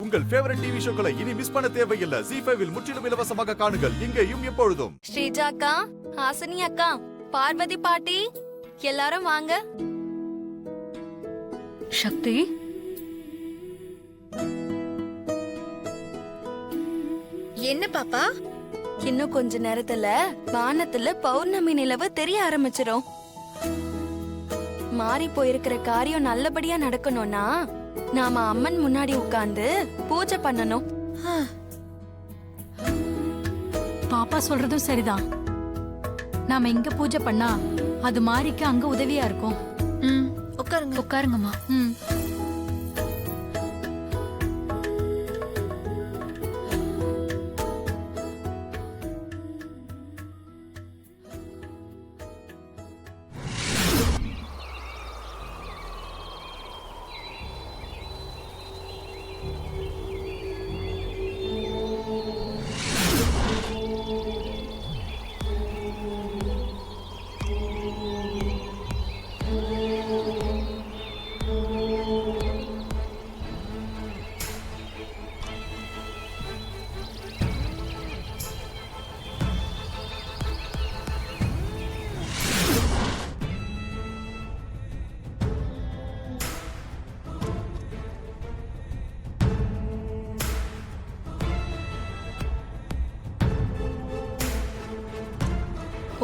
உங்கள் favourite TV ஷோக்களை இனி miss பண்ண தேவையில்லை. ZEE5 இல் முற்றிலும் இலவசமாக காணுங்கள். இங்கேயும் எப்பொழுதும். ஸ்ரீஜா அக்கா, ஹாசினி அக்கா, பார்வதி பாட்டி, எல்லாரும் வாங்க. சக்தி, என்ன பாப்பா? இன்னும் கொஞ்ச நேரத்துல வானத்துல பௌர்ணமி நிலவு தெரிய ஆரம்பிச்சிரும். மாறி போயிருக்கிற காரியம் நல்லபடியா நடக்கணும்னா நாம அம்மன் முன்னாடி உட்கார்ந்து பூஜை பண்ணணும். பாப்பா சொல்றதும் சரிதான். நாம இங்க பூஜை பண்ணா அது மாறிக்கு அங்க உதவியா இருக்கும். உட்காருங்க. உட்காருங்கம்மா.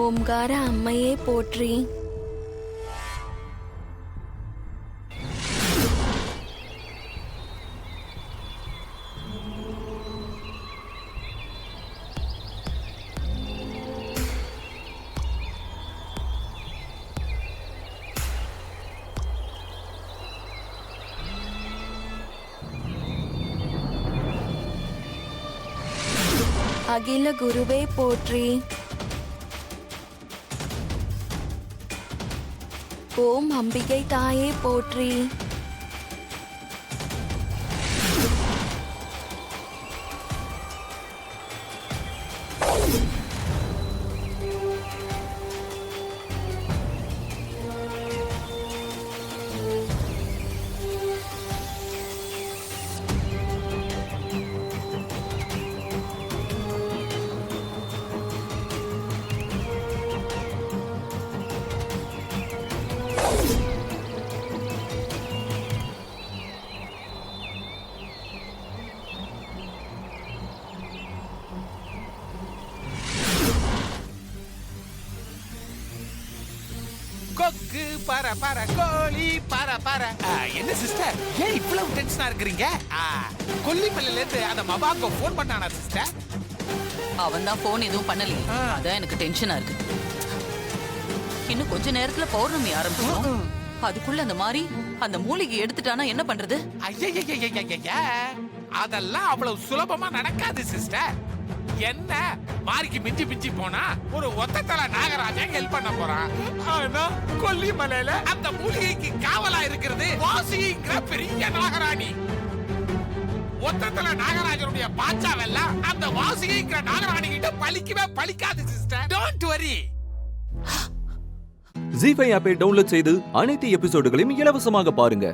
ஓம்கார அம்மையே போற்றி. அகில குருவே போற்றி. ஓம் அம்பிகை தாயே போற்றி. கொக்கு பர பர கோழி பர பர. என்ன சிஸ்டர், ஏன் இவ்வளவு டென்ஷனா இருக்கிறீங்க? கொல்லிமலையில இருந்து அந்த மபாங்க போன் பண்ணானா சிஸ்டர்? அவன் தான் போன் எதுவும் பண்ணலையே, அதான் எனக்கு டென்ஷனா இருக்கு. இன்னும் கொஞ்ச நேரத்துல பௌர்ணமி ஆரம்பிச்சிடும். அதுக்குள்ள அந்த மாதிரி அந்த மூலிகை எடுத்துட்டானா என்ன பண்றது? ஐயா, அதெல்லாம் அவ்வளவு சுலபமா நடக்காது சிஸ்டர். என்ன மாரிக்கு மிஞ்சி மிஞ்சி போனா ஒரு ஒத்தத்தல நாகராஜன் ஹெல்ப் பண்ண போறான். ஆனா கொல்லிமலையில அந்த மூலிகைக்கு காவலா இருக்கிறது வாசிங்கிற பெரிய நாகராணி. ஒத்தத்தல நாகராஜனுடைய பாச்சாவெல்லாம் அந்த வாசிங்கிற நாகராணி கிட்ட பலிக்கவே பலிக்காது சிஸ்டர். Don't worry. ZEE5 ஆப்பை டவுன்லோட் செய்து அனைத்து எபிசோடுகளையும் இலவசமாக பாருங்க.